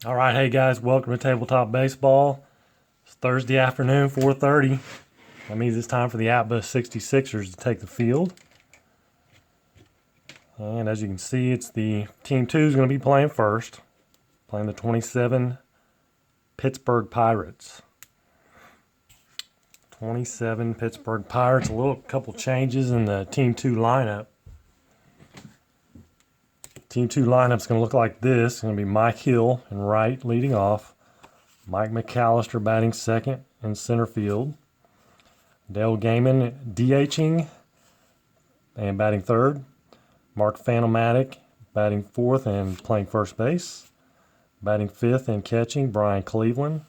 All right, hey guys, welcome to Tabletop Baseball. It's Thursday afternoon, 4:30. That means it's time for the Apba 66ers to take the field. And as you can see, it's the Team 2 is going to be playing first, playing the 27 Pittsburgh Pirates. 27 Pittsburgh Pirates, a couple changes in the Team 2 lineup. Team 2 lineup's going to look like this. It's going to be Mike Hill in right leading off. Mike McAllister batting second in center field. Dale Gaiman DHing and batting third. Mark Fanomatic batting fourth and playing first base. Batting fifth and catching, Brian Cleveland.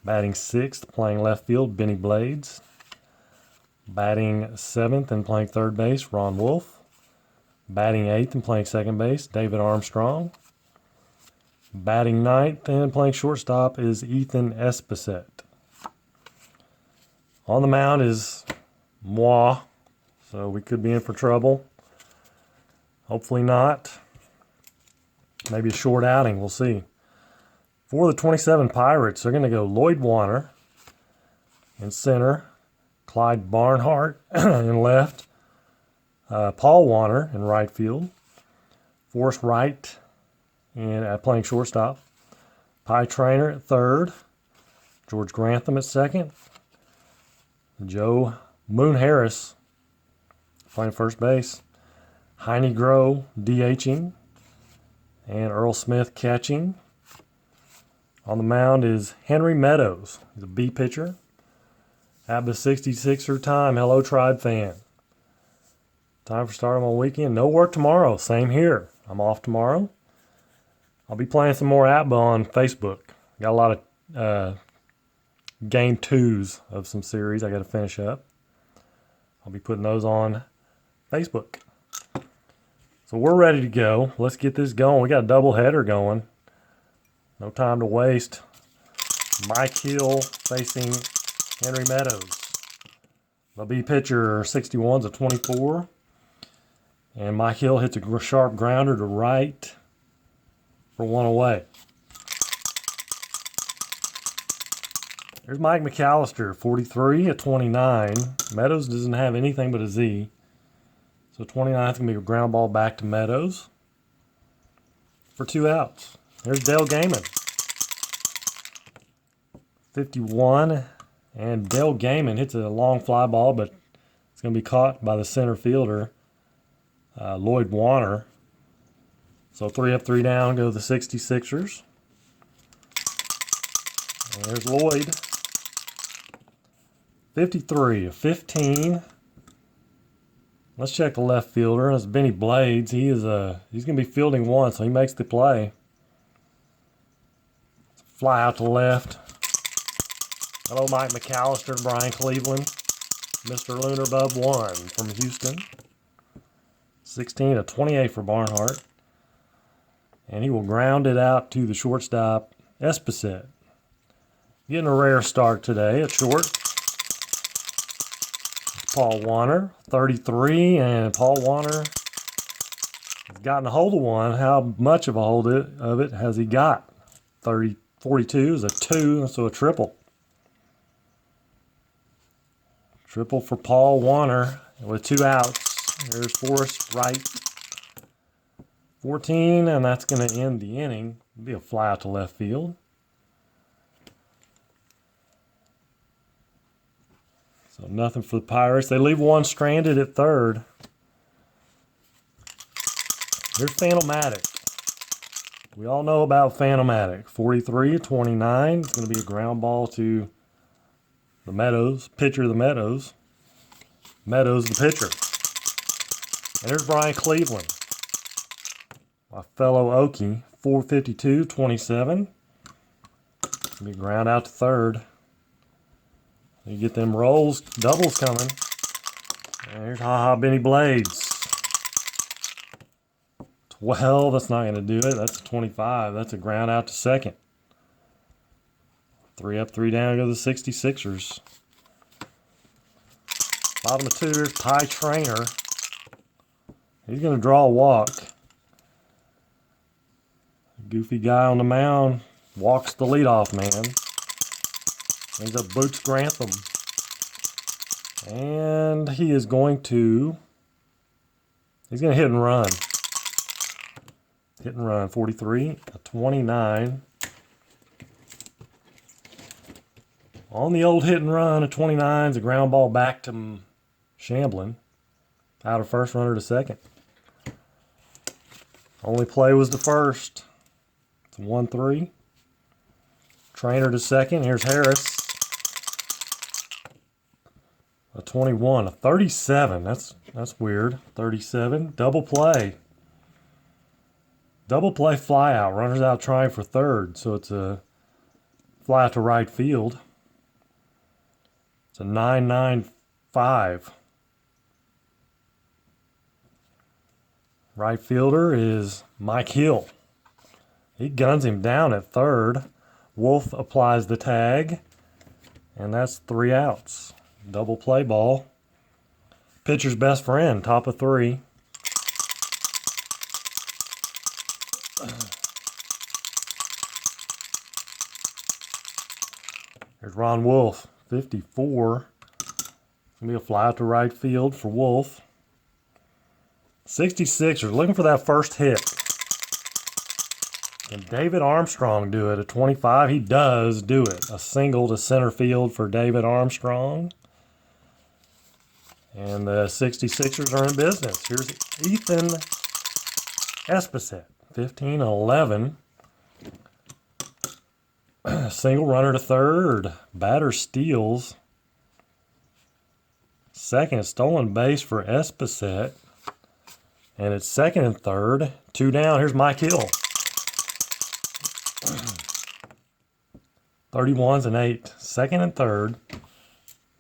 Batting sixth, playing left field, Benny Blades. Batting seventh and playing third base, Ron Wolf. Batting eighth and playing second base, David Armstrong. Batting ninth and playing shortstop is Ethan Espacet. On the mound is moi, so we could be in for trouble. Hopefully not. Maybe a short outing, we'll see. For the 27 Pirates, they're going to go Lloyd Warner in center, Clyde Barnhart in left, Paul Warner in right field, Forrest Wright and playing shortstop, Pie Trainer at third, George Grantham at second, Joe Moon Harris playing first base, Heine Groh DHing, and Earl Smith catching. On the mound is Henry Meadows. He's a B pitcher. Apba 66er time. Hello, Tribe fan. Time for start on weekend. No work tomorrow. Same here. I'm off tomorrow. I'll be playing some more Apba on Facebook. Got a lot of game twos of some series I got to finish up. I'll be putting those on Facebook. So we're ready to go. Let's get this going. We got a doubleheader going. No time to waste. Mike Hill facing Henry Meadows. The B pitcher 61's a 24. And Mike Hill hits a sharp grounder to right for one away. There's Mike McAllister, 43 at 29. Meadows doesn't have anything but a Z. So 29 is going to be a ground ball back to Meadows for 2 outs. There's Dale Gaiman, 51, and Dale Gaiman hits a long fly ball, but it's going to be caught by the center fielder, Lloyd Warner. So 3 up, 3 down, go the 66ers. And there's Lloyd, 53 of 15. Let's check the left fielder. That's Benny Blades. He's going to be fielding one, so he makes the play. Fly out to left. Hello, Mike McAllister and Brian Cleveland. Mr. Lunar Bub 1 from Houston. 16 of 28 for Barnhart. And he will ground it out to the shortstop, Espacet. Getting a rare start today at short. Paul Warner, 33, and Paul Warner has gotten a hold of one. How much of a hold of it has he got? 42 is a 2, so a triple. Triple for Paul Warner with 2 outs. There's Forrest Wright, 14, and that's going to end the inning. It'll be a fly out to left field. So nothing for the Pirates. They leave one stranded at third. Here's Fanomatic. We all know about Fanomatic. 43, 29. It's going to be a ground ball to the Meadows, pitcher of the Meadows. Meadows, the pitcher. And there's Brian Cleveland, my fellow Okie. 452, 27. It's going to be ground out to third. You get them rolls, doubles coming. And here's Benny Blades. 12, that's not going to do it. That's a 25. That's a ground out to second. 3 up, 3 down, go to the 66ers. Bottom of 2, here's Pie Trainer. He's going to draw a walk. Goofy guy on the mound walks the leadoff man. Brings up Boots Grantham. And he is going to... He's going to hit and run. Hit and run. 43, a 29. On the old hit and run, a 29 is a ground ball back to Shamblin. Out of first, runner to second. Only play was the first. It's 1-3. Trainer to second. Here's Harris. A 21, a 37. That's weird. 37. Double play. Double play fly out. Runners out trying for third. So it's a fly out to right field. It's a 9-9-5. Right fielder is Mike Hill. He guns him down at third. Wolf applies the tag. And that's 3 outs. Double play ball. Pitcher's best friend, top of 3. Here's Ron Wolf, 54. It's going to be a fly out to right field for Wolf. 66ers looking for that first hit. Can David Armstrong do it at 25? He does do it. A single to center field for David Armstrong. And the 66ers are in business. Here's Ethan Espacet, 15-11. Single runner to third. Batter steals. Second stolen base for Espacet. And it's second and third. 2 down. Here's Mike Hill. 31's an 8. Second and third.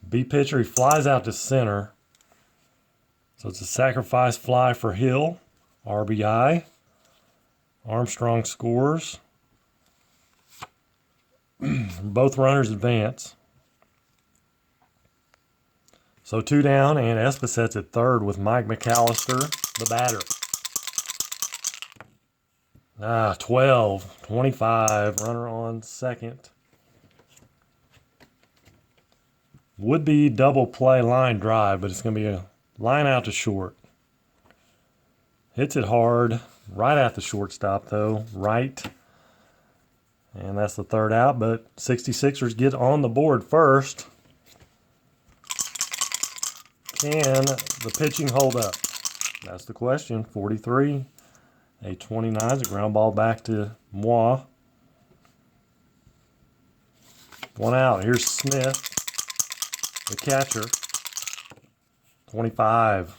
B pitcher, he flies out to center. So it's a sacrifice fly for Hill. RBI. Armstrong scores. Both runners advance. So 2 down, and Espacet's at third with Mike McAllister, the batter. 12, 25, runner on second. Would be double play line drive, but it's going to be a line out to short. Hits it hard, right at the shortstop though, right. And that's the third out, but 66ers get on the board first. Can the pitching hold up? That's the question. 43, a 29 is a ground ball back to Moi. 1 out. Here's Smith, the catcher. 25.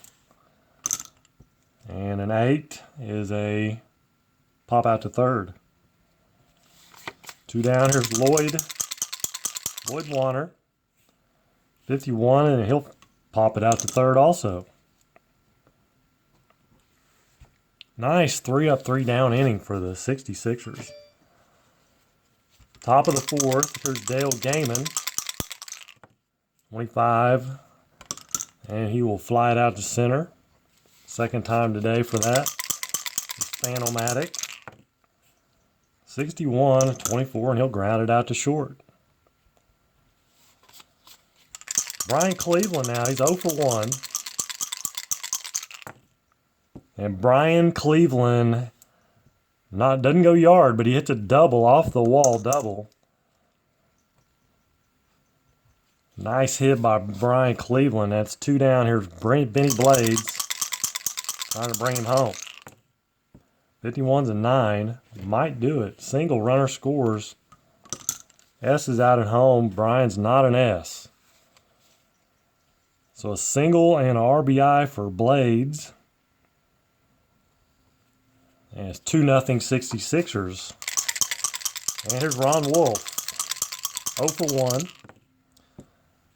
And an 8 is a pop out to third. 2 down. Here's Lloyd Warner. 51, and he'll pop it out to third also. Nice 3 up, 3 down inning for the 66ers. Top of the fourth, here's Dale Gaiman. 25, and he will fly it out to center. Second time today for that. It's Fanomatic. 61, 24, and he'll ground it out to short. Brian Cleveland now, he's 0 for 1. And Brian Cleveland doesn't go yard, but he hits a double, off the wall double. Nice hit by Brian Cleveland. That's 2 down. Here's Benny Blades trying to bring him home. 51's a 9. Might do it. Single runner scores. S is out at home. Brian's not an S. So a single and an RBI for Blades. And it's 2-0 66ers. And here's Ron Wolf. 0 for 1.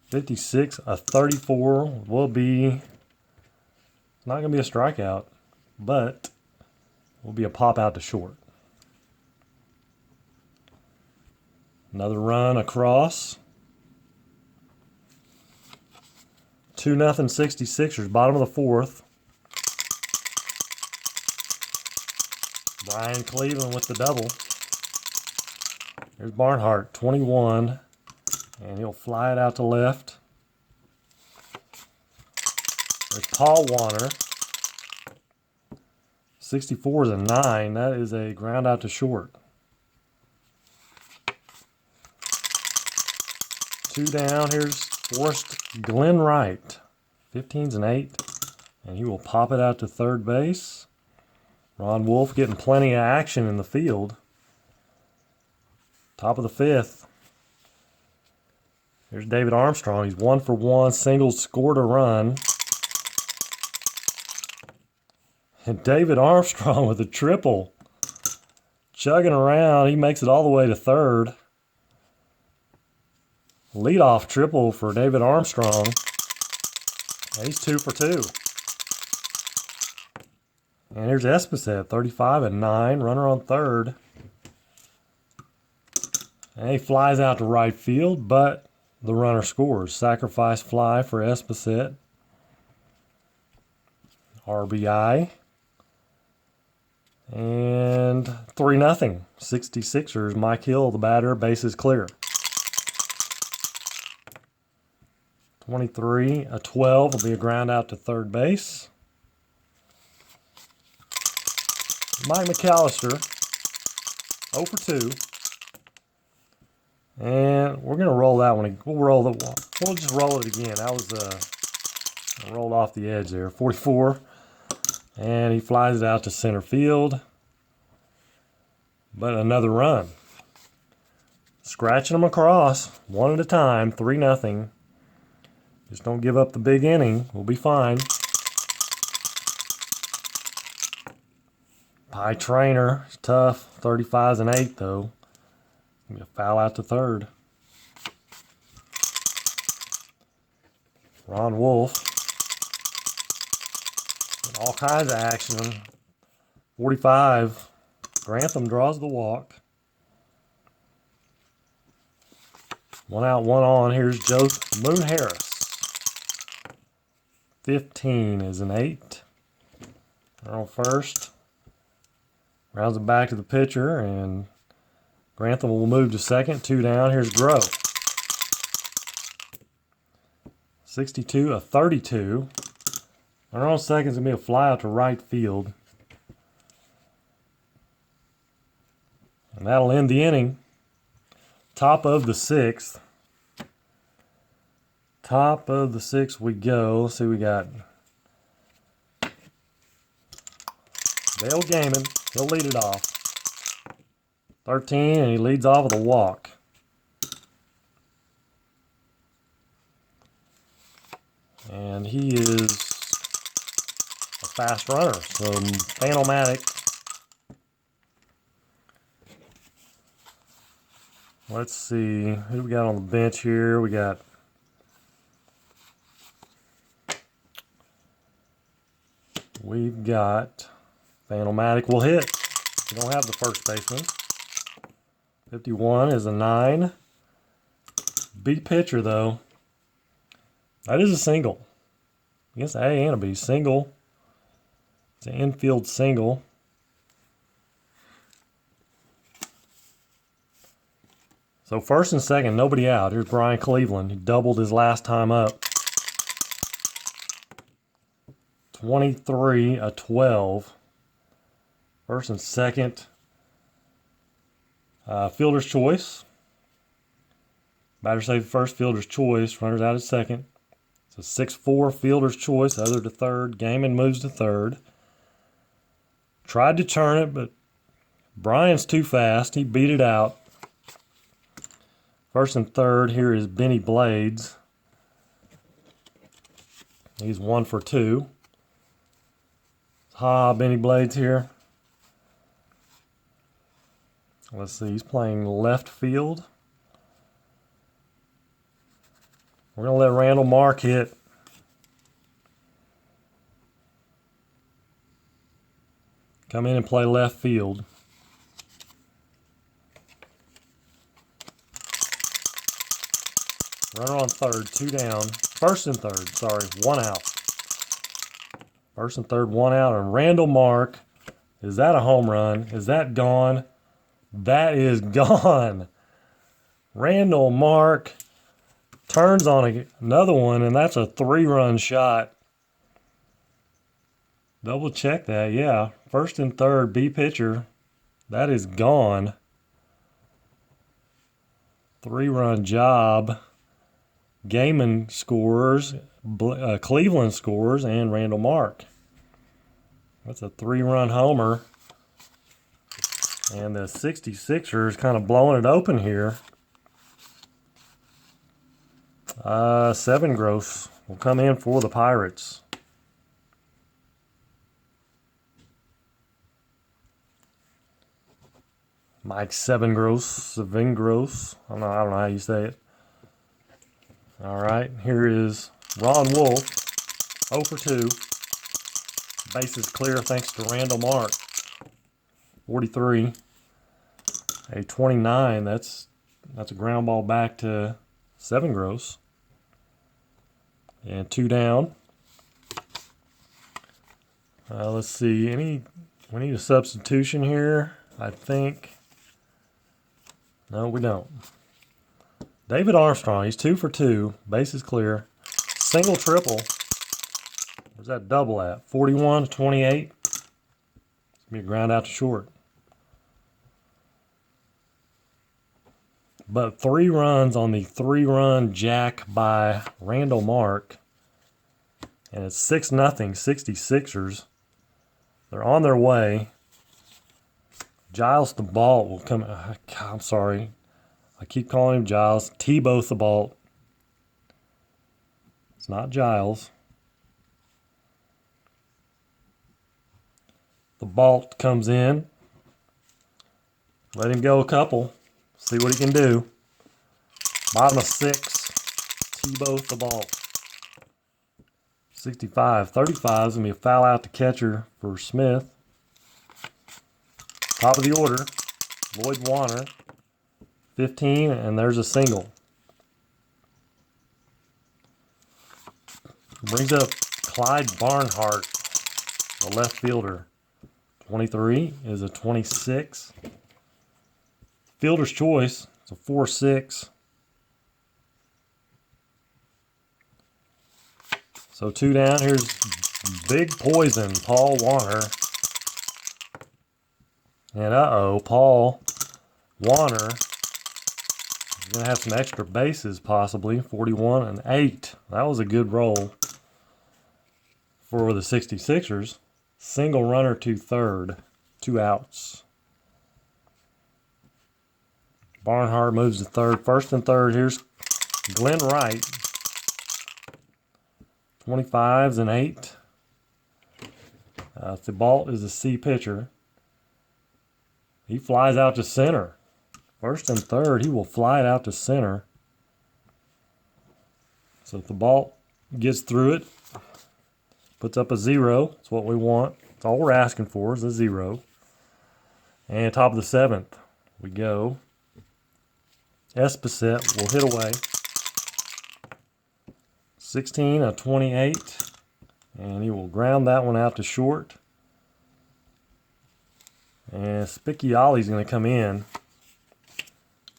56, a 34 will be, not going to be a strikeout, but will be a pop out to short. Another run across. 2-0 66ers, bottom of the fourth. Brian Cleveland with the double. Here's Barnhart, 21, and he'll fly it out to left. There's Paul Warner. 64 is a 9. That is a ground out to short. 2 down. Here's Forrest Glenn Wright. 15's an 8. And he will pop it out to third base. Ron Wolf getting plenty of action in the field. Top of the 5th. Here's David Armstrong. He's 1 for 1. Singles, scored a run. And David Armstrong with a triple. Chugging around. He makes it all the way to third. Leadoff triple for David Armstrong. And he's 2 for 2. And here's Esposito, 35 and 9. Runner on third. And he flies out to right field, but the runner scores. Sacrifice fly for Esposito. RBI. And 3-0. 66ers. Mike Hill, the batter, bases clear. 23, a 12 will be a ground out to third base. Mike McAllister, 0 for 2. And we're going to roll that one. We'll just roll it again. That was I rolled off the edge there. 44. And he flies it out to center field. But another run. Scratching them across, one at a time, 3-0. Just don't give up the big inning. We'll be fine. Pie Trainer, it's tough. 35's an 8, though. Gonna be a foul out to third. Ron Wolf. All kinds of action. 45. Grantham draws the walk. 1 out, 1 on. Here's Joe Moon Harris. 15 is an 8. On first. Rounds it back to the pitcher, and Grantham will move to second. 2 down. Here's Groh. 62, a 32. Runner on second's going to be a fly out to right field. And that'll end the inning. Top of the 6th. Top of the 6th we go. Let's see, we got Dale Gaiman. He'll lead it off. 13, and he leads off with a walk. And he is a fast runner, so Phantomatic. Let's see, who do we got on the bench here? We've got Phantomatic will hit. We don't have the first baseman. 51 is a 9. Beat pitcher, though. That is a single. Against A and a B. Single. It's an infield single. So first and second, nobody out. Here's Brian Cleveland. He doubled his last time up. 23, a 12. First and second. Fielder's choice. Batter saved first, fielder's choice. Runners out at second. It's a 6-4 fielder's choice, other to third. Gaiman moves to third. Tried to turn it, but Brian's too fast. He beat it out. First and third, here is Benny Blades. He's 1 for 2. Benny Blades here. Let's see, he's playing left field. We're going to let Randall Mark hit. Come in and play left field. Runner on third, 2 down. First and third, sorry, 1 out. First and third, 1 out, and Randall Mark Is that a home run? Is that gone? That is gone. Randall Mark turns on another one, and that's a 3-run shot. Double check that, yeah. First and third, B pitcher. That is gone. 3-run job. Gaiman scores, Cleveland scores, and Randall Mark. That's a 3-run homer. And the 66ers kind of blowing it open here. 7 gross will come in for the Pirates. Mike Sevengros. I don't know how you say it. All right, here is Ron Wolf, 0 for 2. Bases clear thanks to Randall Mark. 43. A 29. That's a ground ball back to Sevengros. And 2 down. Let's see. We need a substitution here, I think. No, we don't. David Armstrong, he's 2 for 2. Bases clear. Single, triple. Where's that double at? 41 to 28. It's going to be a ground out to short. But 3 runs on the 3-run jack by Randall Mark. And it's 6-0, 66ers. They're on their way. Giles Thebault will come. I'm sorry. I keep calling him Giles. Tebow Thebault. It's not Giles. Thebault comes in. Let him go a couple. See what he can do. Bottom of 6. Tebow Thebault. 65. 35 is going to be a foul out to catcher for Smith. Top of the order. Lloyd Warner. 15, and there's a single. Brings up Clyde Barnhart, the left fielder. 23 is a 26. Fielder's choice. It's a 4-6. So 2 down. Here's Big Poison, Paul Warner. And Paul Warner is going to have some extra bases possibly. 41 and 8. That was a good roll for the 66ers. Single runner to third. 2 outs. Barnhart moves to third. First and third. Here's Glenn Wright. 25s and 8. Thebault is a C pitcher. He flies out to center. First and third, he will fly it out to center. So Thebault gets through it. Puts up a 0. That's what we want. That's all we're asking for is a 0. And top of the 7th, we go. Esposito will hit away. 16, a 28. And he will ground that one out to short. And Spiccioli's going to come in.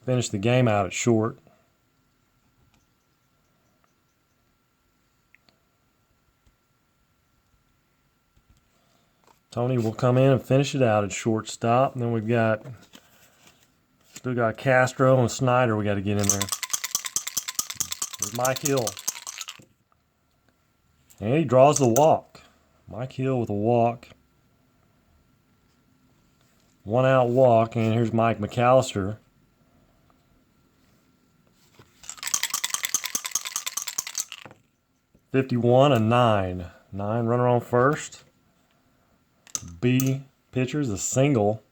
Finish the game out at short. Tony will come in and finish it out at shortstop. And then we've still got Castro and Snyder we got to get in there. There's Mike Hill. And he draws the walk. Mike Hill with a walk. 1 out walk, and here's Mike McAllister. $51 and 9. 9 runner on first. B pitcher's a single.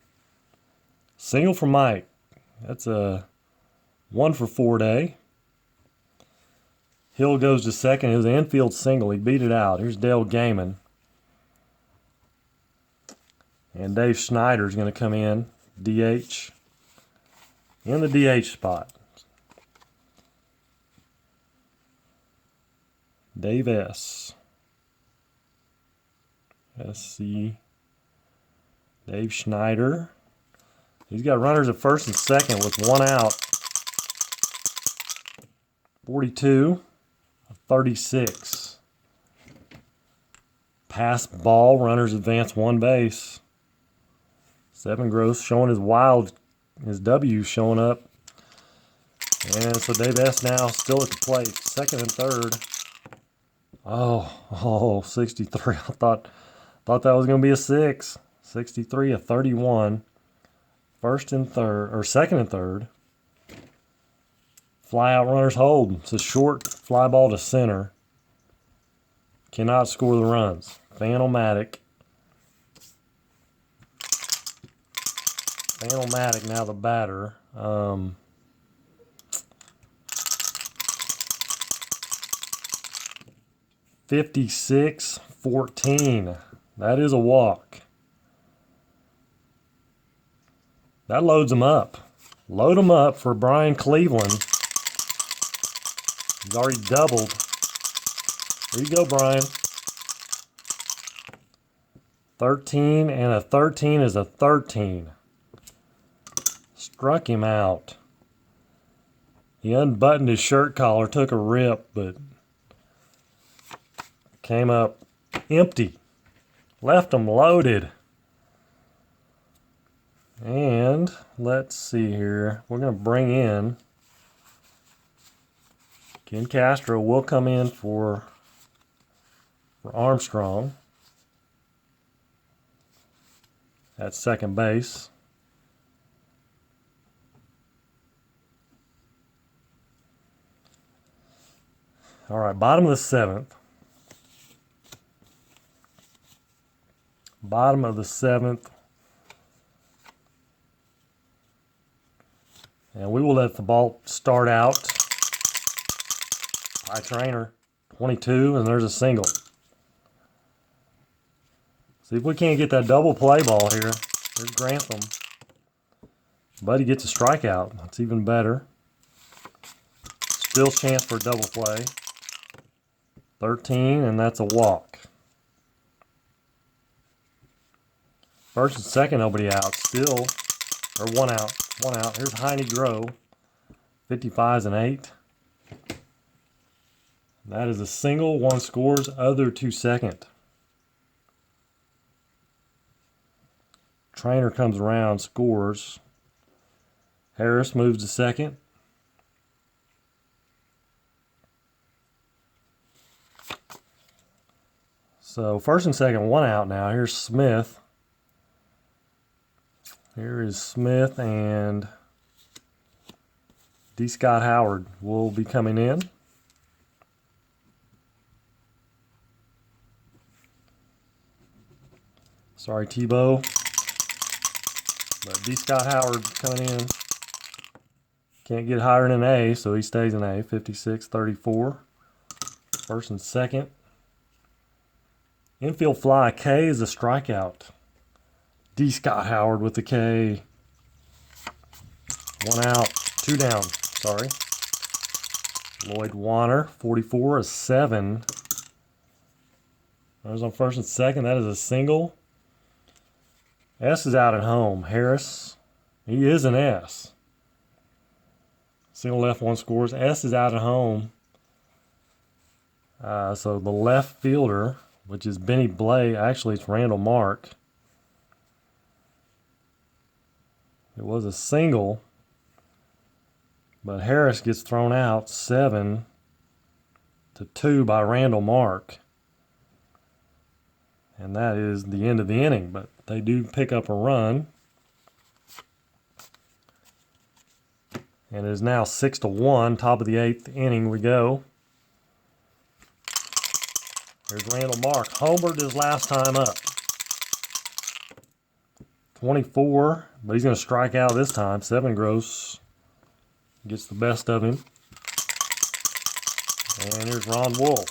Single for Mike. That's a 1 for 4 day. Hill goes to second. It was an infield single. He beat it out. Here's Dale Gaiman. And Dave Snyder's going to come in, DH, in the DH spot. Dave S. SC. Dave Schneider. He's got runners at first and second with one out. 42, 36. Pass ball, runners advance one base. 7 gross showing his W showing up. And so Dave S. now still at the plate, second and third. Oh, 63. I thought that was going to be a 6. 63, a 31. First and third, or second and third. Fly out, runners hold. It's a short fly ball to center. Cannot score the runs. Fan-o-matic. Fan-o-matic now the batter. 56-14. That is a walk. That loads them up. Load them up for Brian Cleveland. He's already doubled. There you go, Brian. 13 and a 13 is a 13. Struck him out. He unbuttoned his shirt collar, took a rip, but came up empty. Left him loaded. And let's see here. We're going to bring in Ken Castro will come in for Armstrong at second base. All right, bottom of the seventh. Bottom of the seventh. And we will let the ball start out. High trainer, 22, and there's a single. See if we can't get that double play ball here. There's Grantham. Buddy gets a strikeout. That's even better. Still chance for a double play. 13, and that's a walk. First and second, nobody out. Still, or one out. One out. Here's Heine Grow. 55's an 8. That is a single. One scores. Other 2 second. Trainer comes around, scores. Harris moves to second. So first and second, one out now. Here's Smith. Here is Smith, and D. Scott Howard will be coming in. Sorry, Tebow. But D. Scott Howard coming in. Can't get higher than an A, so he stays an A. 56-34. First and second. Infield fly. K is a strikeout. D. Scott Howard with the K. One out. 2 down. Sorry. Lloyd Warner. 44, a 7. There's on first and second. That is a single. S is out at home. Harris. He is an S. Single left, one scores. S is out at home. So the left fielder, which is Benny Blay. Actually, it's Randall Mark. It was a single, but Harris gets thrown out 7-2 by Randall Mark. And that is the end of the inning, but they do pick up a run. And it is now 6-1, top of the 8th inning we go. There's Randall Mark. Homered his last time up. 24, but he's going to strike out this time. 7 gross. Gets the best of him. And here's Ron Wolf.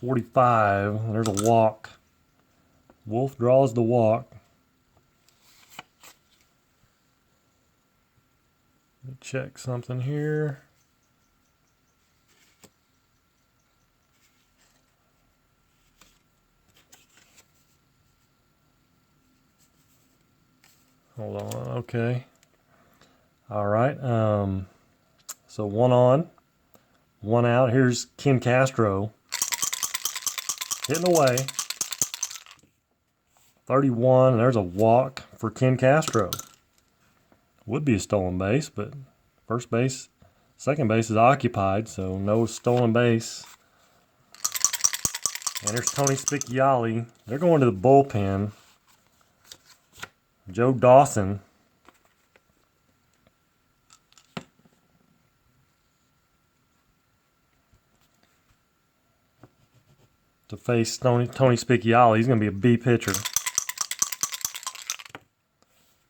45. There's a walk. Wolf draws the walk. Let me check something here. Hold on. Okay. All right. So 1 on, 1 out. Here's Ken Castro hitting away. 31, and there's a walk for Ken Castro. Would be a stolen base, but first base, second base is occupied, so no stolen base. And there's Tony Spiccioli. They're going to the bullpen. Joe Dawson. To face Tony Spiccioli. He's going to be a B pitcher.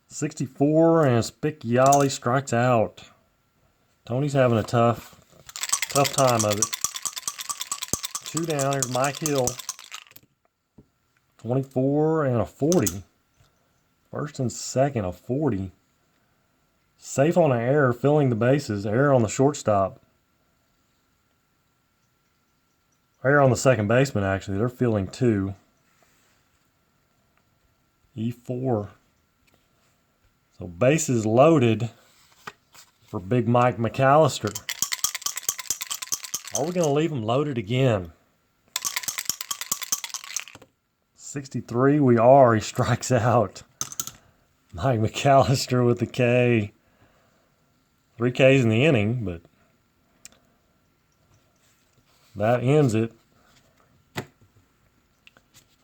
64, and Spiccioli strikes out. Tony's having a tough time of it. 2 down. Here's Mike Hill. 24 and a 40. First and second, a 40. Safe on an error, filling the bases. Error on the shortstop. Error on the second baseman, actually. They're filling 2. E4. So bases loaded for Big Mike McAllister. Are we going to leave him loaded again? 63, we are. He strikes out. Mike McAllister with the K. 3 Ks in the inning, but that ends it.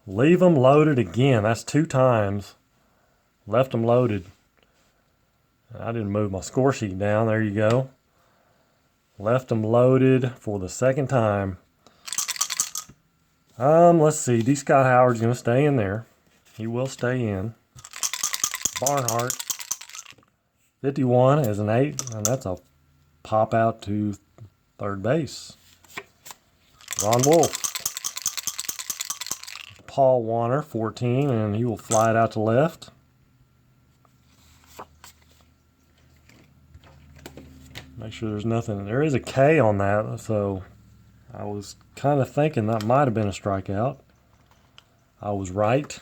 Leave him loaded again. That's 2 times. Left him loaded. I didn't move my score sheet down. There you go. Left him loaded for the second time. Let's see. D. Scott Howard's going to stay in there. He will stay in. Barnhart, 51 is an 8, and that's a pop out to third base. Ron Wolf. Paul Warner, 14, and he will fly it out to left. Make sure there's nothing. There is a K on that, so I was kind of thinking that might have been a strikeout. I was right.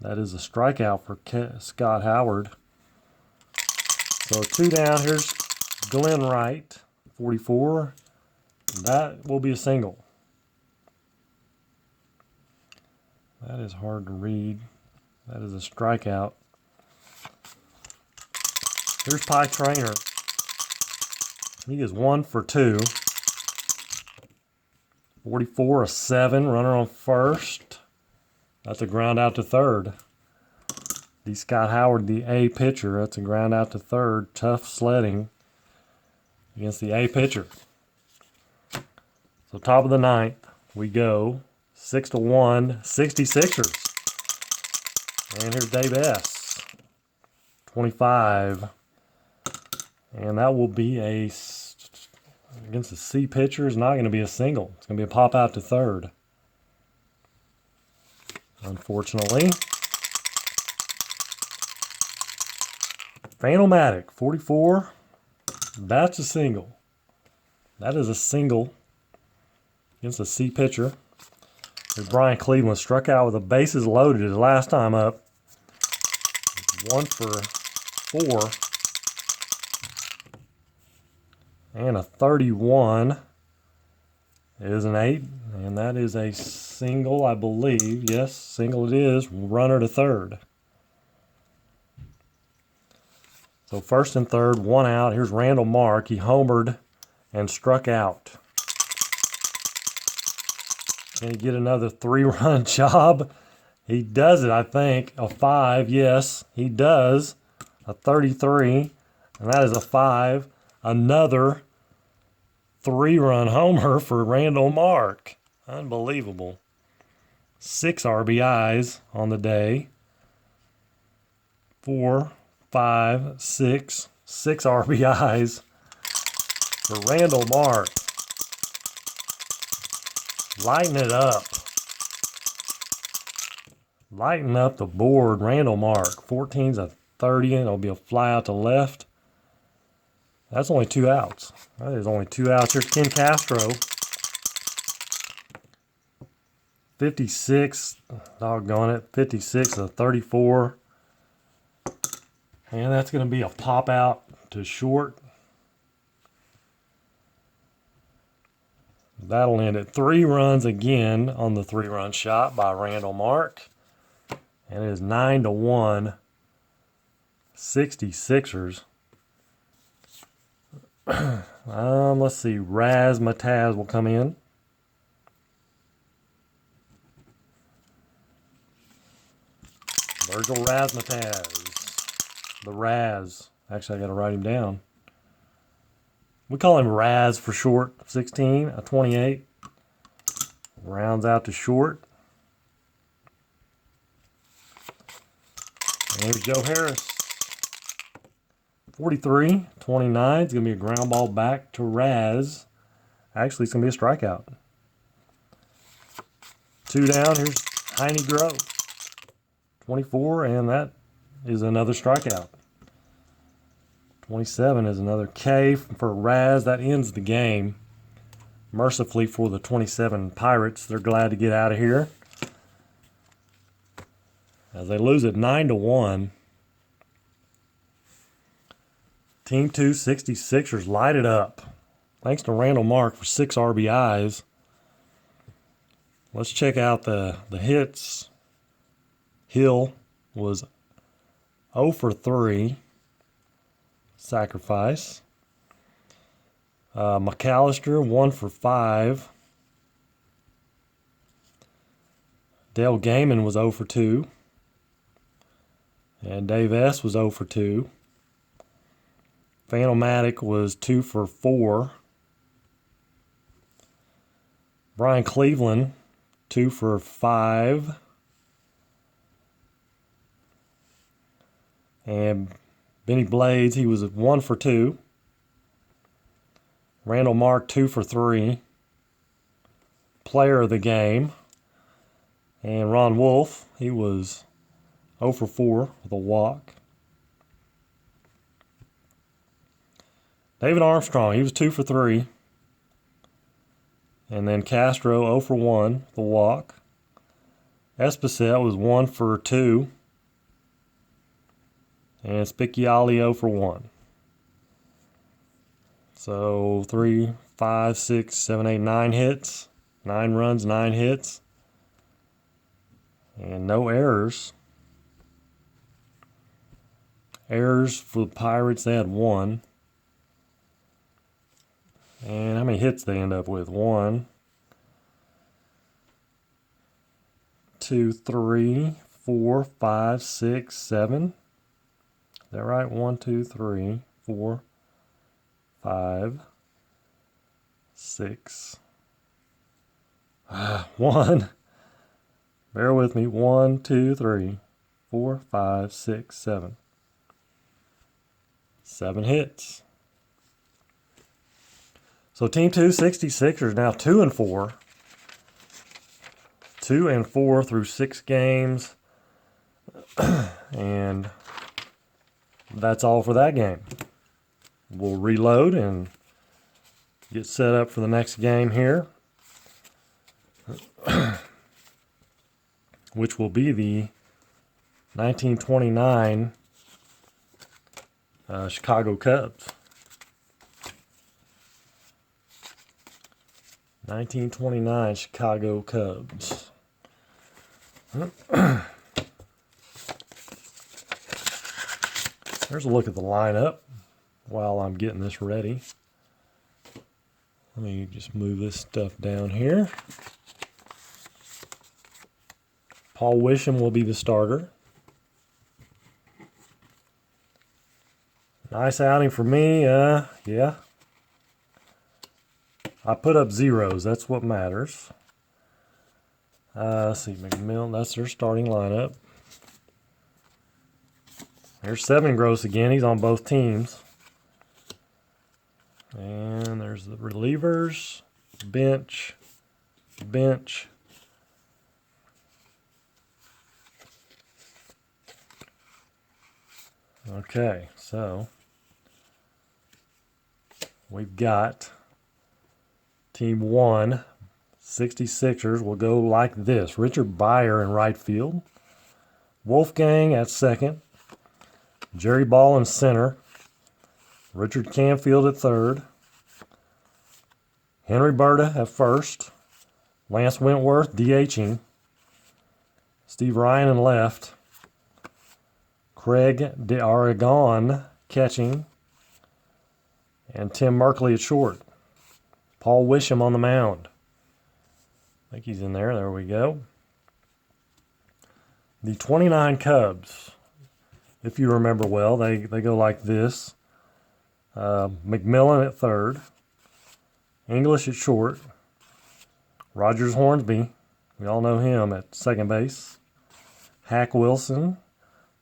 That is a strikeout for Scott Howard. So 2 down. Here's Glenn Wright, 44. That will be a single. That is hard to read. That is a strikeout. Here's Pie Trainer. He is 1 for 2. 44, a 7. Runner on first. That's a ground out to third. D. Scott Howard, the A pitcher. That's a ground out to third. Tough sledding against the A pitcher. So top of the 9th, we go 6-1, 66ers. And here's Dave S. 25. And that will be against the C pitcher, is not going to be a single. It's going to be a pop out to third. Unfortunately. Fanomatic, 44. That's a single. That is a single against a C pitcher. There's Brian Cleveland, struck out with the bases loaded his last time up. 1 for 4. And a 31 is an 8. And that is a single, I believe. Yes, single it is. Runner to third. So first and third, 1 out. Here's Randall Mark. He homered and struck out. Can he get another 3-run job? He does it, I think. A 5, yes, he does. A 33, and that is a 5. Another 3-run homer for Randall Mark. Unbelievable. 6 RBIs on the day. 4, 5, 6. 6 RBIs for Randall Mark. Lighten it up. Lighten up the board. Randall Mark. 14's a 30, and it'll be a fly out to left. That's only 2 outs. That is only 2 outs. Here's Ken Castro. 56. Doggone it. 56, a 34. And that's going to be a pop out to short. That'll end it. 3 runs again on the 3-run shot by Randall Mark. And it is 9-1, 66ers. Let's see. Raz Mataz will come in. Virgil Razmataz. The Raz. Actually, I got to write him down. We call him Raz for short. 16, a 28. Rounds out to short. And here's Joe Harris. 43, 29. It's going to be a ground ball back to Raz. Actually, it's going to be a strikeout. 2 down. Here's Heine Grove. 24, and that is another strikeout. 27 is another K for Raz. That ends the game. Mercifully for the 27 Pirates. They're glad to get out of here, as they lose it 9-1. Team 2 66ers light it up. Thanks to Randall Mark for 6 RBIs. Let's check out the hits. Hill was 0 for 3. Sacrifice. McAllister 1 for 5. Dale Gaiman was 0 for 2. And Dave S. was 0 for 2. Fanomatic was 2 for 4. Brian Cleveland 2 for 5. And Benny Blades, he was 1 for 2. Randall Mark 2 for 3. Player of the game. And Ron Wolf, he was 0 for 4 with a walk. David Armstrong, he was 2 for 3. And then Castro 0 for 1 with a walk. Esposito was 1 for 2. And Spicciali 0 for 1. So 3, 5, 6, 7, 8, 9 hits. 9 runs, 9 hits. And no errors. Errors for the Pirates, they had 1. And how many hits they end up with? 1, 2, 3, 4, 5, 6, 7. Is that right? 1, 2, 3, 4, 5, 6. 1. Bear with me. 1, 2, 3, 4, 5, 6, 7. 7 hits. So Team 2 66ers now 2 and 4. 2 and 4 through 6 games. And that's all for that game. We'll reload and get set up for the next game here, which will be the 1929 Chicago Cubs. 1929 Chicago Cubs. There's a look at the lineup while I'm getting this ready. Let me just move this stuff down here. Paul Wisham will be the starter. Nice outing for me. Yeah. I put up zeros. That's what matters. Let's see, McMillan, that's their starting lineup. There's Seven Gross again. He's on both teams. And there's the relievers, bench. Okay, so we've got Team 1, 66ers will go like this. Richard Byer in right field. Wolfgang at second. Jerry Ball in center. Richard Canfield at third. Henry Berta at first. Lance Wentworth DHing. Steve Ryan in left. Craig DeAragon catching. And Tim Merkley at short. Paul Wisham on the mound. I think he's in there. There we go. The 29 Cubs, if you remember well, they go like this. McMillan at third. English at short. Rogers Hornsby, we all know him, at second base. Hack Wilson,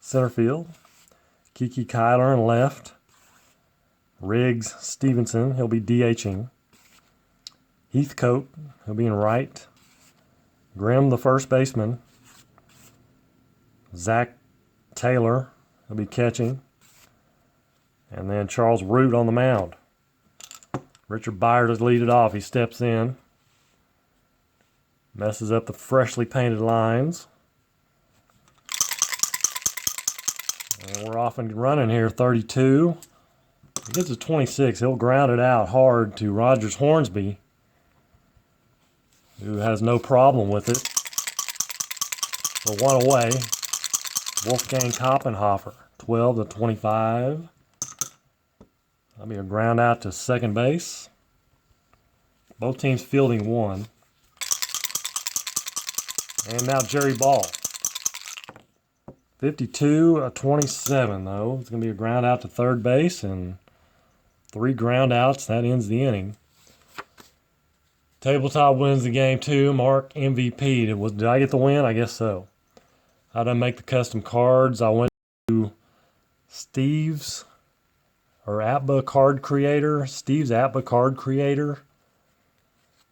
center field. Kiki Kyler in left. Riggs Stevenson, he'll be DHing. Heathcote, he'll be in right. Grimm, the first baseman. Zach Taylor, he'll be catching. And then Charles Root on the mound. Richard Byers lead it off. He steps in. Messes up the freshly painted lines. And we're off and running here. 32. He gets to 26. He'll ground it out hard to Rogers Hornsby, who has no problem with it. For one away, Wolfgang Koppenhofer, 12 to 25. That'll be a ground out to second base. Both teams fielding one. And now Jerry Ball. 52-27 though. It's going to be a ground out to third base and 3 ground outs. That ends the inning. Tabletop wins the game too. Mark MVP. Did I get the win? I guess so. I didn't make the custom cards. I went to Steve's or Apba card creator. Steve's Apba card creator.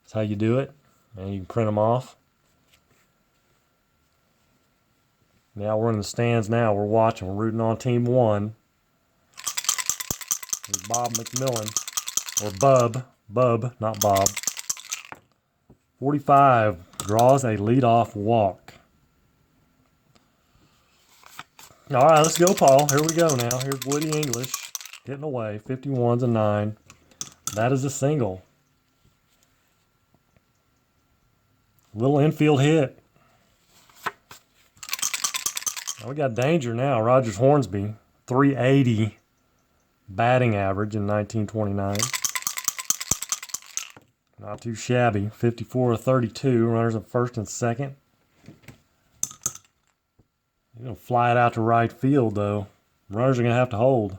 That's how you do it. And you can print them off. Now we're in the stands now. We're watching. We're rooting on team 1. Here's Bob McMillan. Or Bub, not Bob. 45 draws a leadoff walk. All right, let's go, Paul. Here we go now. Here's Woody English getting away. 51's a 9. That is a single. Little infield hit. Now we got danger now. Rogers Hornsby, 380 batting average in 1929. Not too shabby. 54-32. Runners at first and second. You're going to fly it out to right field, though. Runners are going to have to hold.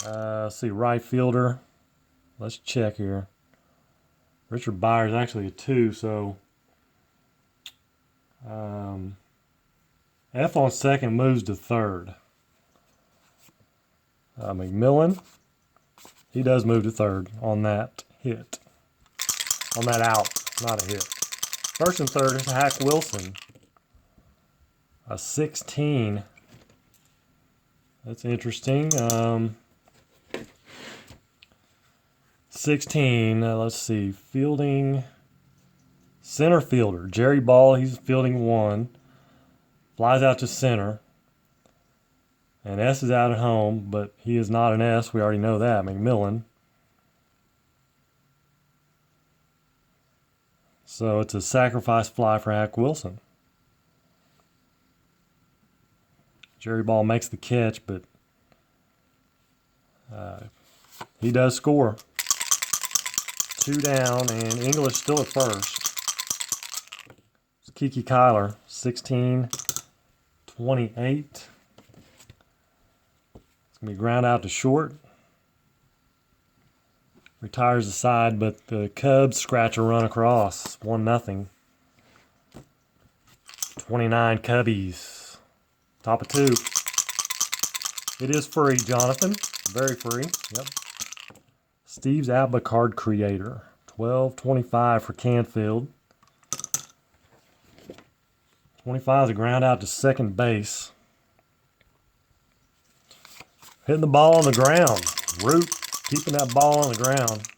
Let's see, right fielder. Let's check here. Richard Byers actually a 2, so F on second moves to third. McMillan, he does move to third on that hit. On that out, not a hit. First and third is Hack Wilson. A 16. That's interesting. 16, let's see. Fielding, center fielder. Jerry Ball, he's fielding 1. Flies out to center. And S is out at home, but he is not an S. We already know that. McMillan. So it's a sacrifice fly for Hack Wilson. Jerry Ball makes the catch, but he does score. 2 down, and English still at first. It's Kiki Kyler, 16-28. It's going to be ground out to short. Retires the side, but the Cubs scratch a run across. 1-0. 29 Cubbies. Top of 2. It is free, Jonathan. Very free. Yep. Steve's Apba card creator. 12.25 for Canfield. 25 is a ground out to second base. Hitting the ball on the ground. Root keeping that ball on the ground.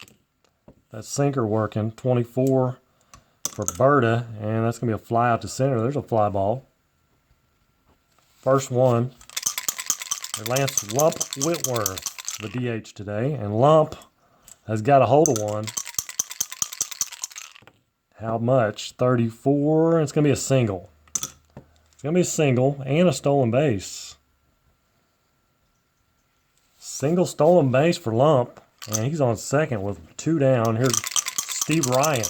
That sinker working. 24 for Berta, and that's going to be a fly out to center. There's a fly ball. First one. It lands to Lump Whitworth, the DH today, and Lump has got a hold of one. How much? 34. It's going to be a single. It's going to be a single and a stolen base. Single stolen base for Lump, and he's on second with 2 down. Here's Steve Ryan.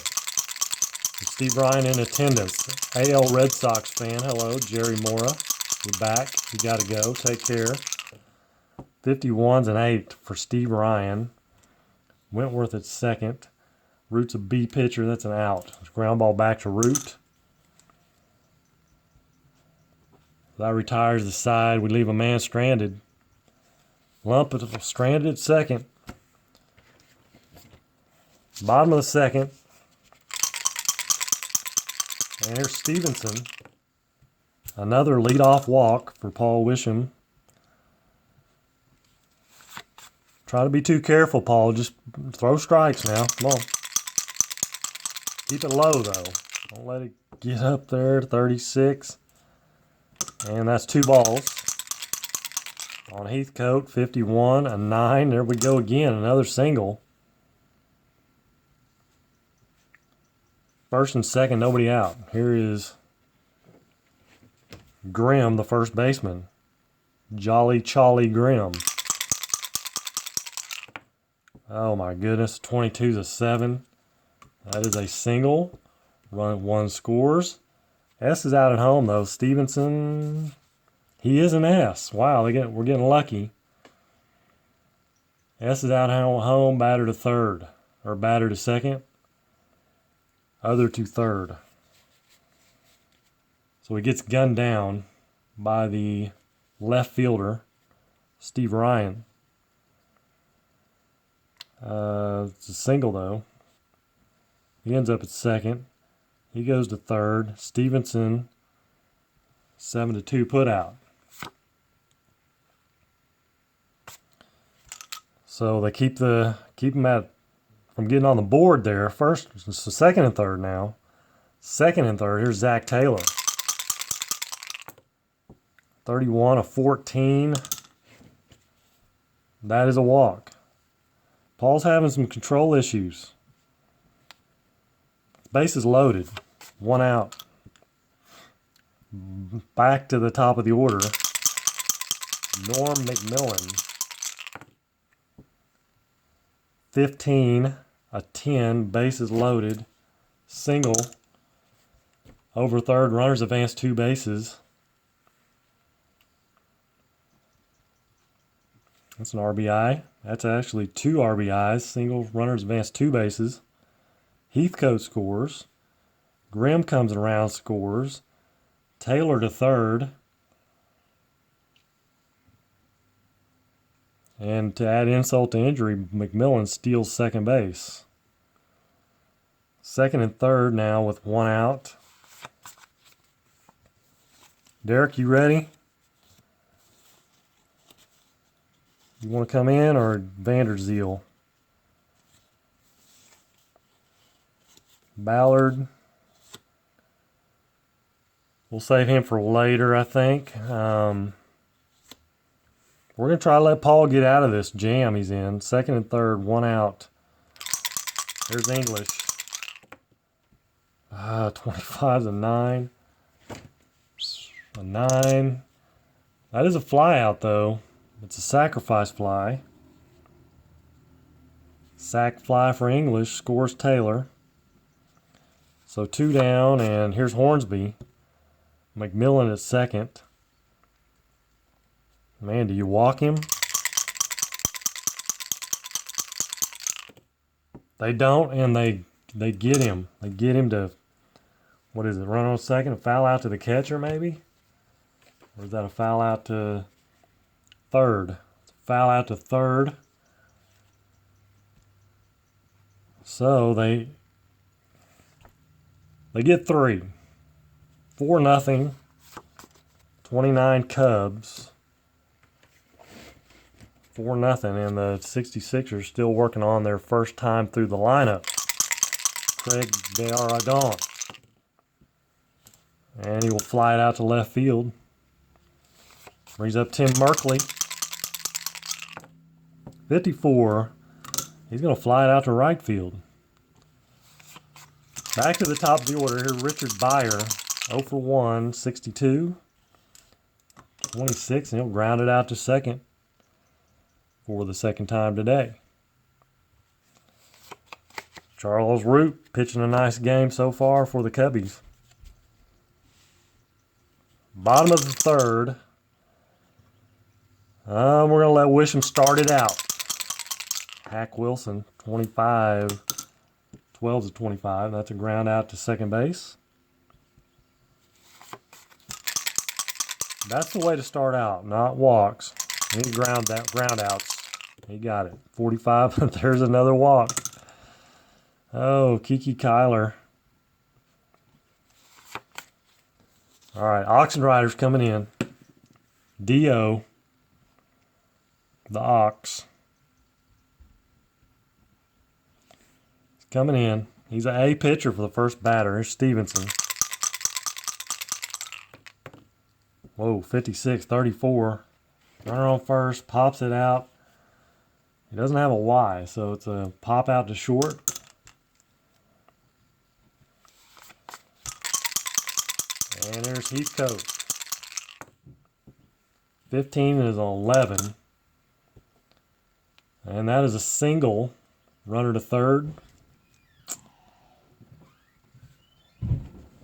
Steve Ryan in attendance. AL Red Sox fan. Hello, Jerry Mora. You're back. You got to go. Take care. 51's an 8 for Steve Ryan. Wentworth at second. Root's a B pitcher. That's an out. Ground ball back to Root. That retires the side. We leave a man stranded. Lump is stranded at second. Bottom of the second. And here's Stevenson. Another leadoff walk for Paul Wisham. Try to be too careful, Paul. Just throw strikes now. Come on. Keep it low, though. Don't let it get up there to 36. And that's 2 balls. On Heathcote, 51, a 9. There we go again, another single. First and second, nobody out. Here is Grimm, the first baseman. Jolly Charlie Grimm. Oh my goodness, 22's a 7. That is a single. Run 1 scores. S is out at home, though. Stevenson, he is an S. Wow, we're getting lucky. S is out at home, batter to third. Or batter to second. Other to third. So he gets gunned down by the left fielder, Steve Ryan. It's a single, though. He ends up at second. He goes to third. Stevenson, 7-2 put out. So they keep him from getting on the board there. First, so second and third now. Second and third. Here's Zach Taylor. 31 of 14. That is a walk. Paul's having some control issues. Base is loaded. 1 out. Back to the top of the order. Norm McMillan. 15, a 10. Base is loaded. Single. Over third. Runners advance 2 bases. That's an RBI. That's actually 2 RBIs. Single. Runners advance 2 bases. Heathcote scores. Grimm comes around, scores. Taylor to third. And to add insult to injury, McMillan steals second base. Second and third now with 1 out. Derek, you ready? You want to come in, or Vanderzeal? Ballard. We'll save him for later, I think. We're going to try to let Paul get out of this jam he's in. Second and third, 1 out. There's English. 25's a 9. A 9. That is a fly out, though. It's a sacrifice fly. Sack fly for English. Scores Taylor. So 2 down, and here's Hornsby. McMillan at second. Man, do you walk him? They don't, and they get him. They get him to, what is it, run on second, a foul out to the catcher maybe? Or is that a foul out to third? It's a foul out to third. So they get 3. 4-0. 29 Cubs. 4-0, and the 66ers still working on their first time through the lineup. Craig D'Aragon. And he will fly it out to left field. Brings up Tim Merkley. 54. He's going to fly it out to right field. Back to the top of the order here, Richard Byer. 0 for 1, 62. 26, and he'll ground it out to second for the second time today. Charles Root pitching a nice game so far for the Cubbies. Bottom of the third. We're going to let Wisham start it out. Hack Wilson, 25, 12 to 25. That's a ground out to second base. That's the way to start out, not walks. Any ground outs. He got it. 45, there's another walk. Oh, Kiki Kyler. All right, Oxen Riders coming in. Dio, the Ox. He's coming in. He's an A pitcher for the first batter. Here's Stevenson. Whoa, 56, 34. Runner on first, pops it out. He doesn't have a Y, so it's a pop out to short. And there's Heathcote. 15 is 11. And that is a single. Runner to third.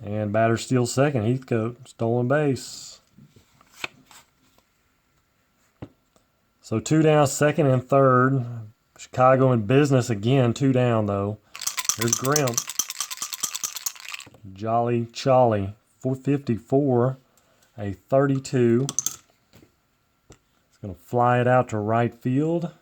And batter steals second. Heathcote, stolen base. So 2 down, second and third. Chicago in business again. 2 down, though. Here's Grimm. Jolly Cholly. 454. A 32. It's going to fly it out to right field.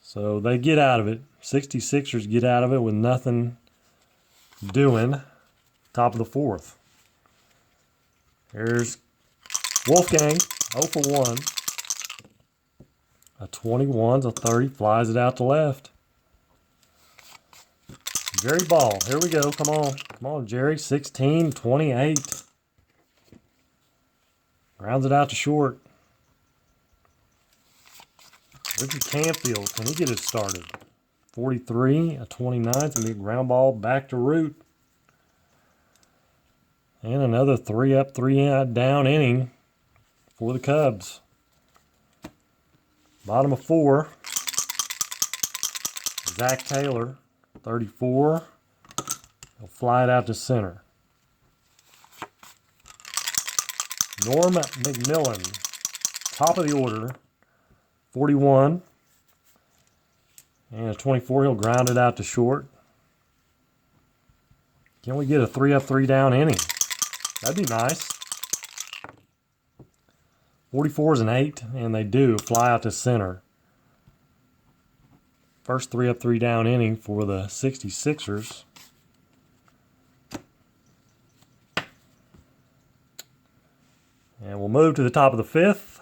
So they get out of it. 66ers get out of it with nothing doing. Top of the fourth. Here's Wolfgang, 0 for 1. A 21's a 30, flies it out to left. Jerry Ball, here we go. Come on. Come on, Jerry. 16, 28. Rounds it out to short. Richard Canfield, can he get it started? 43, a 29. It's going to be a ground ball back to Root. And another 3 up, 3 down inning for the Cubs. Bottom of 4. Zach Taylor, 34. He'll fly it out to center. Norm McMillan, top of the order, 41. And a 24, he'll ground it out to short. Can we get a 3 up, 3 down inning? That'd be nice. 44 is an 8, and they do fly out to center. First 3 up, 3 down inning for the 66ers. And we'll move to the top of the 5th.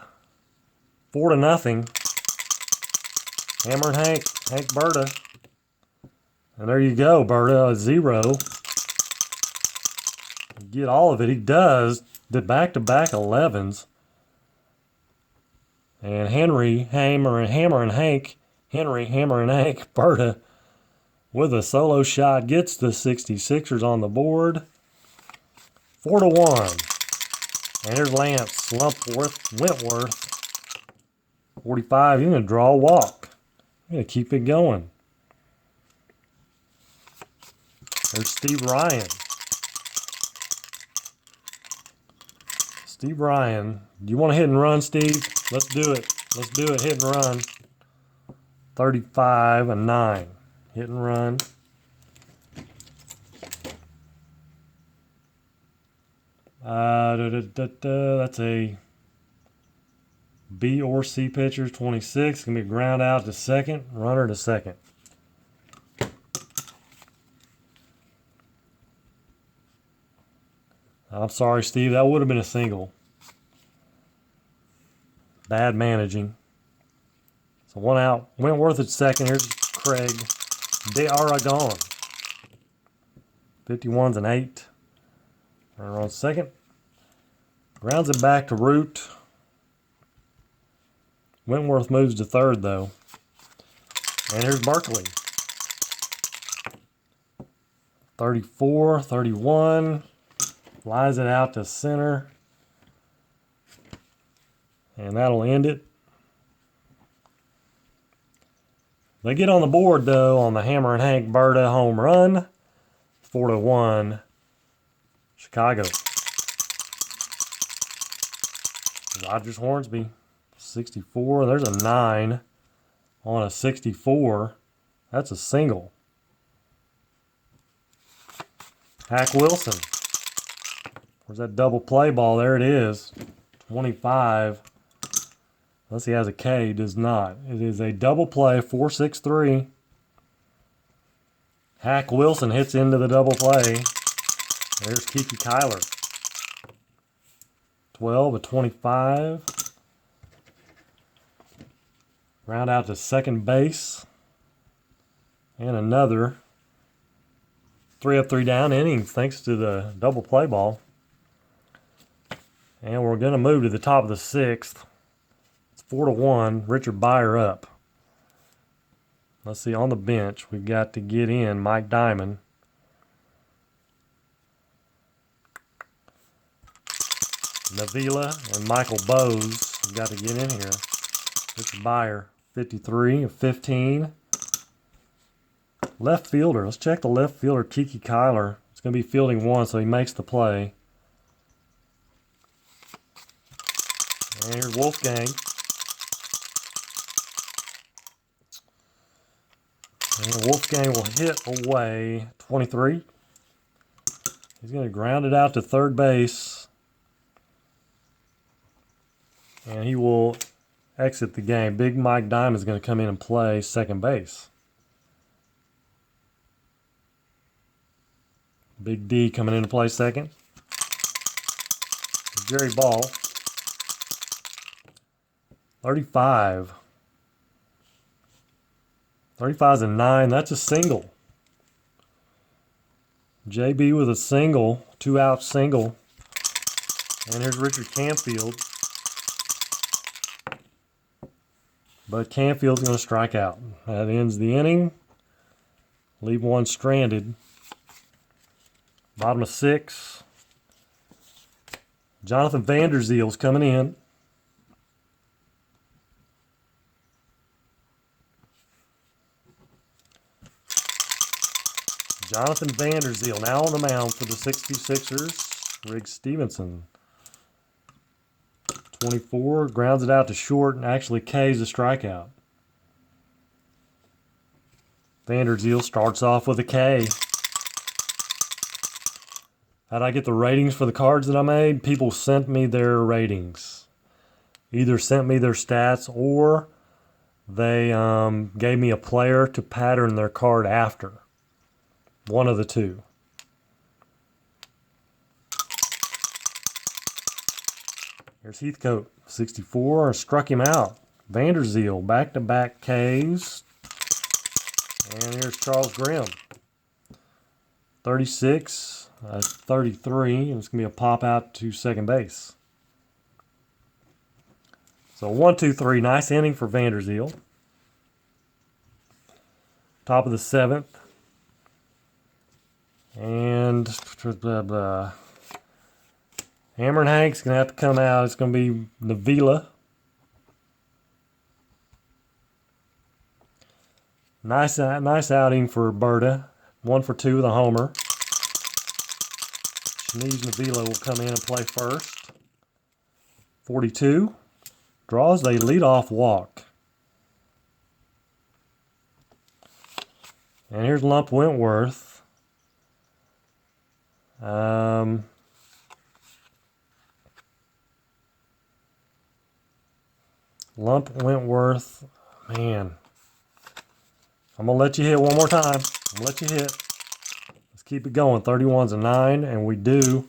4-0. Hammer and Hank Berta. And there you go, Berta, a 0. Get all of it. He does. The back-to-back 11s. And Henry, Hammer and Hank, Berta with a solo shot gets the 66ers on the board. 4-1. And here's Lance Wentworth. 45. He's going to draw a walk. He's going to keep it going. There's Steve Ryan. Steve Ryan. Do you want to hit and run, Steve? Let's do it. Let's do it. Hit and run. 35 and 9. Hit and run. That's a B or C pitcher. 26. Going to be ground out to second. Runner to second. I'm sorry, Steve. That would have been a single. Bad managing. So 1 out. Wentworth at second. Here's Craig De Aragon. 51's an 8. Runner on second. Grounds it back to Root. Wentworth moves to third, though. And here's Berkeley. 34, 31. Flies it out to center. And that'll end it. They get on the board, though, on the Hammer and Hank Berta home run. 4-1, Chicago. Rogers Hornsby, 64. There's a 9 on a 64. That's a single. Hack Wilson. Where's that double play ball? There it is. 25. Unless he has a K, he does not. It is a double play, 4-6-3. Hack Wilson hits into the double play. There's Kiki Kyler. 12-25. Round out to second base. And another 3 up, 3 down inning thanks to the double play ball. And we're going to move to the top of the 6th. It's 4-1. Richard Byer up. Let's see, on the bench, we've got to get in Mike Diamond. Navila and Michael Bowes have got to get in here. Richard Byer, 53 of 15. Left fielder. Let's check the left fielder, Kiki Kyler. It's going to be fielding 1, so he makes the play. And here's Wolfgang. And Wolfgang will hit away 23. He's going to ground it out to third base. And he will exit the game. Big Mike Diamond is going to come in and play second base. Big D coming in to play second. Jerry Ball. 35. 35's a 9. That's a single. JB with a single. 2-out single. And here's Richard Canfield. But Canfield's going to strike out. That ends the inning. Leave one stranded. Bottom of 6. Jonathan Vanderzeel's coming in. Jonathan Vanderzeel now on the mound for the 66ers. Riggs Stevenson. 24, grounds it out to short and actually K's a strikeout. Vanderzeel starts off with a K. How'd I get the ratings for the cards that I made? People sent me their ratings. Either sent me their stats or they gave me a player to pattern their card after. One of the two. Here's Heathcote, 64, struck him out. Vanderzeel, back-to-back Ks. And here's Charles Grimm, 36, 33, and it's going to be a pop out to second base. So 1, 2, 3, nice inning for Vanderzeel. Top of the 7th. And Hammer and Hank's going to have to come out. It's going to be Navila. Nice outing for Berta. 1 for 2 with a homer. Shanice Navila will come in and play first. 42. Draws a leadoff walk. And here's Lump Wentworth. Lump Wentworth, man. I'm going to let you hit one more time. I'm going to let you hit. Let's keep it going. 31's a 9, and we do.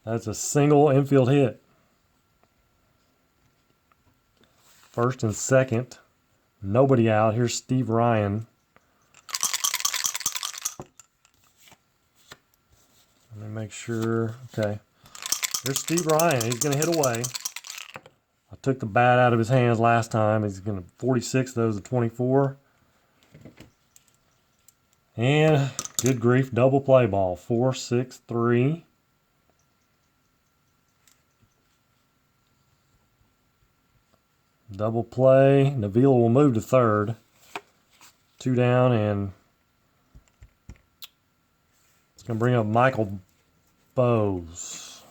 That's a single infield hit. First and second. Nobody out. Here's Steve Ryan. Make sure. Okay. There's Steve Ryan. He's going to hit away. I took the bat out of his hands last time. He's going to 46 those to 24. And good grief, double play ball. 4, 6, 3. Double play. Navila will move to third. 2 down, and it's going to bring up Michael Bowes.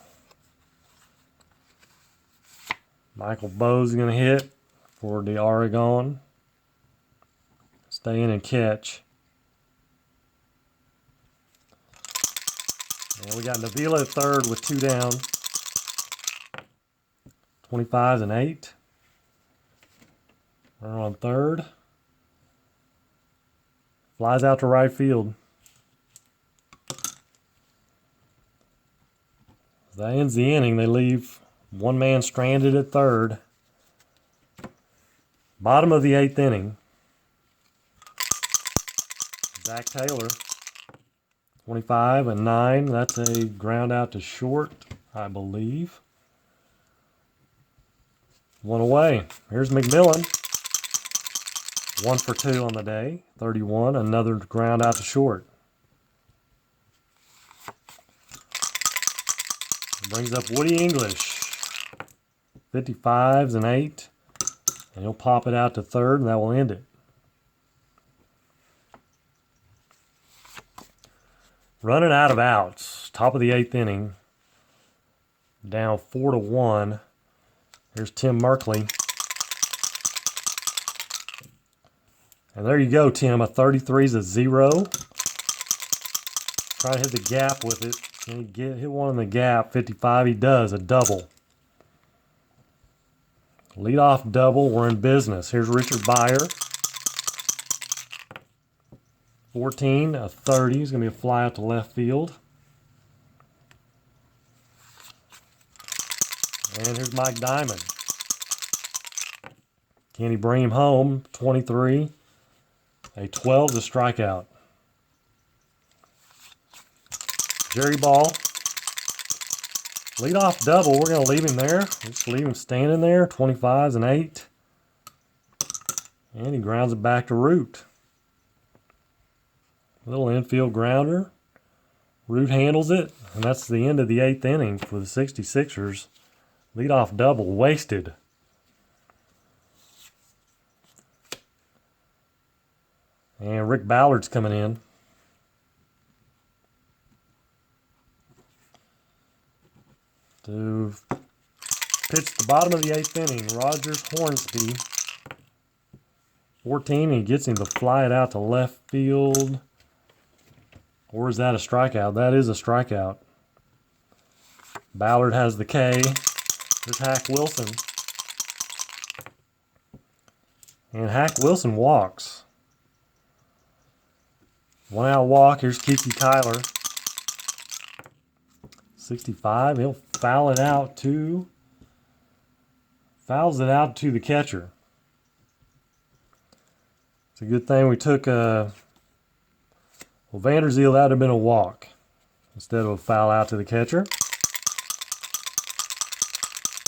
Michael Bowes is going to hit for the Oregon. Stay in and catch. And we got Navila at third with 2 down. 25s and 8. Runner on third. Flies out to right field. That ends the inning. They leave one man stranded at third. Bottom of the 8th inning. Zach Taylor. 25 and 9. That's a ground out to short, I believe. 1 away. Here's McMillan. 1 for 2 on the day. 31. Another ground out to short. Brings up Woody English. 55s and 8. And he'll pop it out to third, and that will end it. Running out of outs. Top of the 8th inning. Down 4-1. Here's Tim Merkley. And there you go, Tim. A 33's a 0. Try to hit the gap with it. Can he hit one in the gap? 55, he does. A double. Leadoff double. We're in business. Here's Richard Byer. 14, a 30. He's going to be a fly out to left field. And here's Mike Diamond. Can he bring him home? 23. A 12's a strikeout. Jerry Ball. Leadoff double. We're going to leave him there. Just leave him standing there. 25s and 8. And he grounds it back to Root. Little infield grounder. Root handles it. And that's the end of the 8th inning for the 66ers. Leadoff double wasted. And Rick Ballard's coming in. To pitch the bottom of the 8th inning. Rogers Hornsby. 14, he gets him to fly it out to left field. Or is that a strikeout? That is a strikeout. Ballard has the K. There's Hack Wilson. And Hack Wilson walks. 1 out walk. Here's Kiki Tyler. 65. He'll foul it out to... Fouls it out to the catcher. It's a good thing we took well, Vanderzeel, that would have been a walk instead of a foul out to the catcher.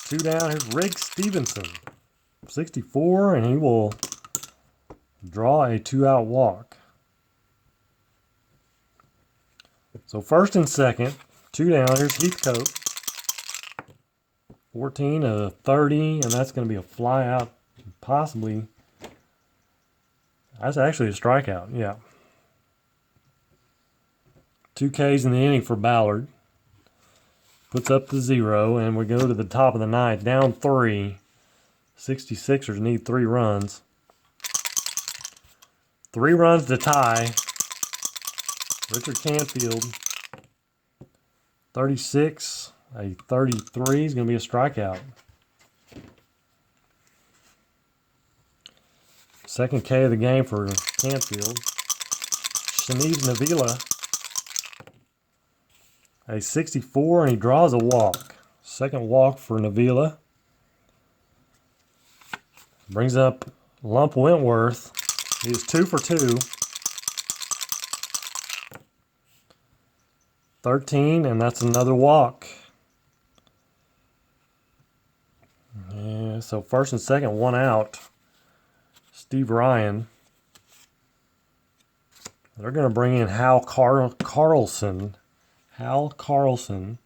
2 down. Here's Rick Stevenson. 64, and he will draw a 2-out walk. So first and second, 2 down. Here's Heathcote. 14, a 30, and that's going to be a fly out, possibly. That's actually a strikeout, yeah. 2 Ks in the inning for Ballard. Puts up the 0, and we go to the top of the 9th. Down 3. 66ers need 3 runs. 3 runs to tie. Richard Canfield. 36. A 33 is going to be a strikeout. Second K of the game for Canfield. Shanice Navila. A 64, and he draws a walk. Second walk for Navila. Brings up Lump Wentworth. He is 2 for 2. 13, and that's another walk. Yeah, so first and second, one out. Steve Ryan. They're going to bring in Hal Carlson. Hal Carlson.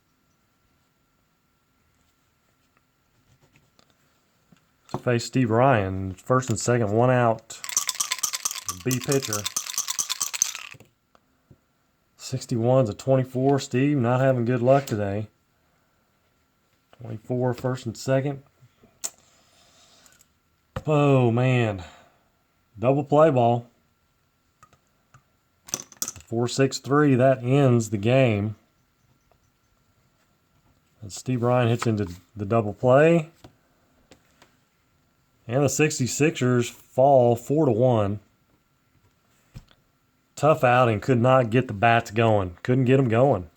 To face Steve Ryan. First and second, one out. B pitcher. 61's a 24. Steve not having good luck today. 24, first and second. Oh, man. Double play ball. 4-6-3. That ends the game. And Steve Ryan hits into the double play. And the 66ers fall 4-1. Tough outing. Could not get the bats going. Couldn't get them going.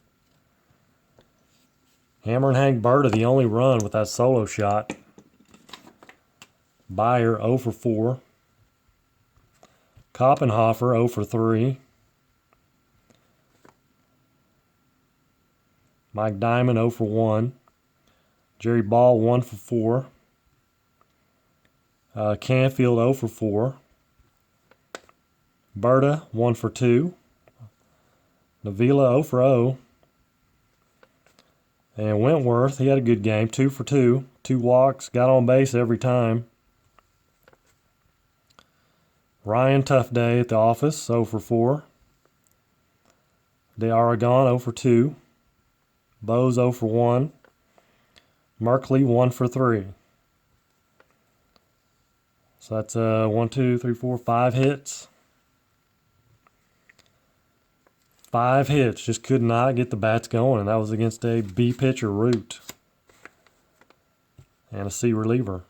Hammer and Hank Berta, the only run with that solo shot. Bayer 0 for 4. Koppenhofer 0 for 3. Mike Diamond 0 for 1. Jerry Ball 1 for 4. Canfield 0 for 4. Berta 1 for 2. Navila 0 for 0. And Wentworth, he had a good game, 2 for 2. 2 walks, got on base every time. Ryan, tough day at the office, 0 for 4. De Aragon 0 for 2. Bose 0 for 1. Merkley 1 for 3. So that's 1, 2, 3, 4, 5 hits. 5 hits, just could not get the bats going, and that was against a B pitcher, Root, and a C reliever.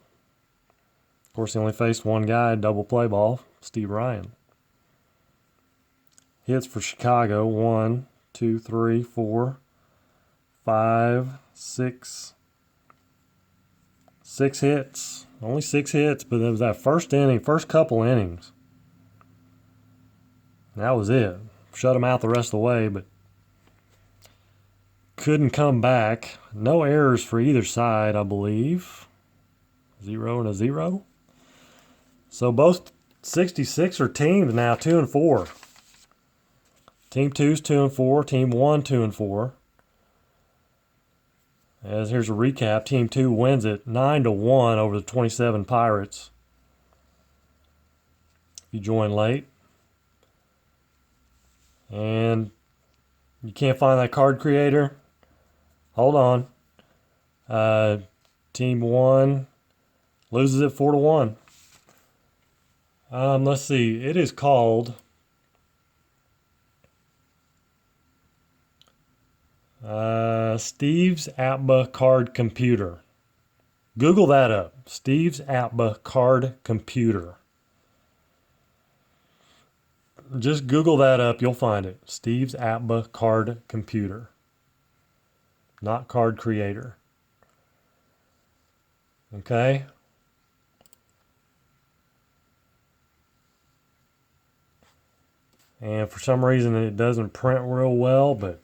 Of course, he only faced one guy, double play ball, Steve Ryan. Hits for Chicago, 1, 2, 3, 4, 5, 6. 6 hits. Only 6 hits, but it was that first inning, first couple innings. That was it. Shut him out the rest of the way, but couldn't come back. No errors for either side, I believe. 0 and a 0. So both 66er teams now 2 and 4. Team 2's 2 and 4. Team 1 2 and 4. As here's a recap, Team 2 wins it 9-1 over the 27 Pirates. If you join late. And you can't find that card creator? Hold on. Team 1 loses it 4-1. Let's see. It is called Steve's Apba Card Computer. Google that up. Steve's Apba Card Computer. Just Google that up. You'll find it. Steve's Apba Card Computer. Not card creator. Okay? And for some reason it doesn't print real well, but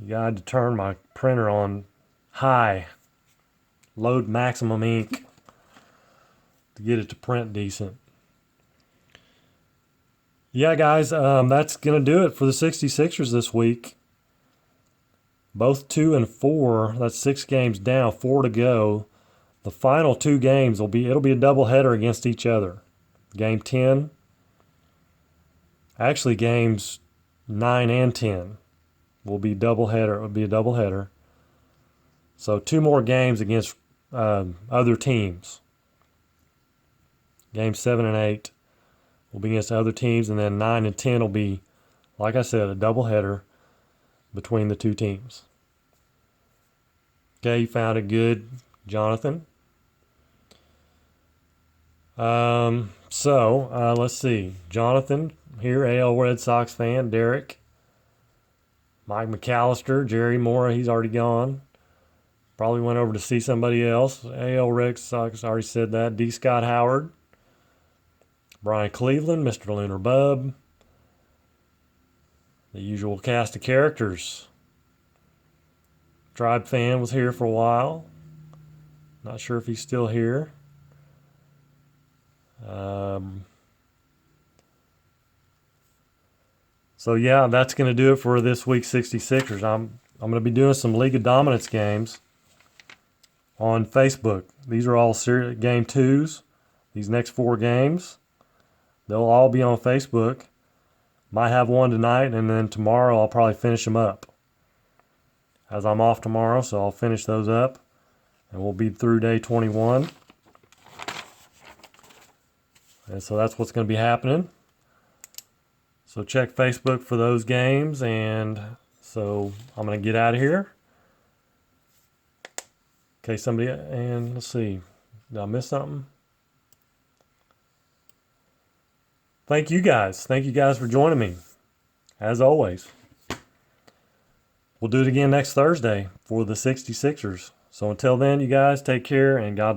you gotta turn my printer on high. Load maximum ink to get it to print decent. Yeah, guys, that's going to do it for the 66ers this week. Both 2 and 4. That's 6 games down, 4 to go. The final 2 games it'll be a doubleheader against each other. Game 10. Actually, games 9 and 10 will be doubleheader. It will be a doubleheader. So 2 more games against other teams. Games 7 and 8. Will be against other teams, and then 9 and 10 will be, like I said, a doubleheader between the 2 teams. Okay, you found it good, Jonathan. Let's see. Jonathan here, AL Red Sox fan. Derek. Mike McAllister. Jerry Mora, he's already gone. Probably went over to see somebody else. AL Red Sox, already said that. D. Scott Howard. Brian Cleveland, Mr. Lunar Bub. The usual cast of characters. Tribe Fan was here for a while. Not sure if he's still here. So yeah, that's going to do it for this week's 66ers. I'm going to be doing some League of Dominance games on Facebook. These are all game 2s. These next 4 games, they'll all be on Facebook. Might have one tonight, and then tomorrow I'll probably finish them up. As I'm off tomorrow, so I'll finish those up. And we'll be through day 21. And so that's what's going to be happening. So check Facebook for those games. And so I'm going to get out of here. Okay, and let's see. Did I miss something? Thank you guys. Thank you guys for joining me. As always. We'll do it again next Thursday for the 66ers. So until then, you guys take care and God bless.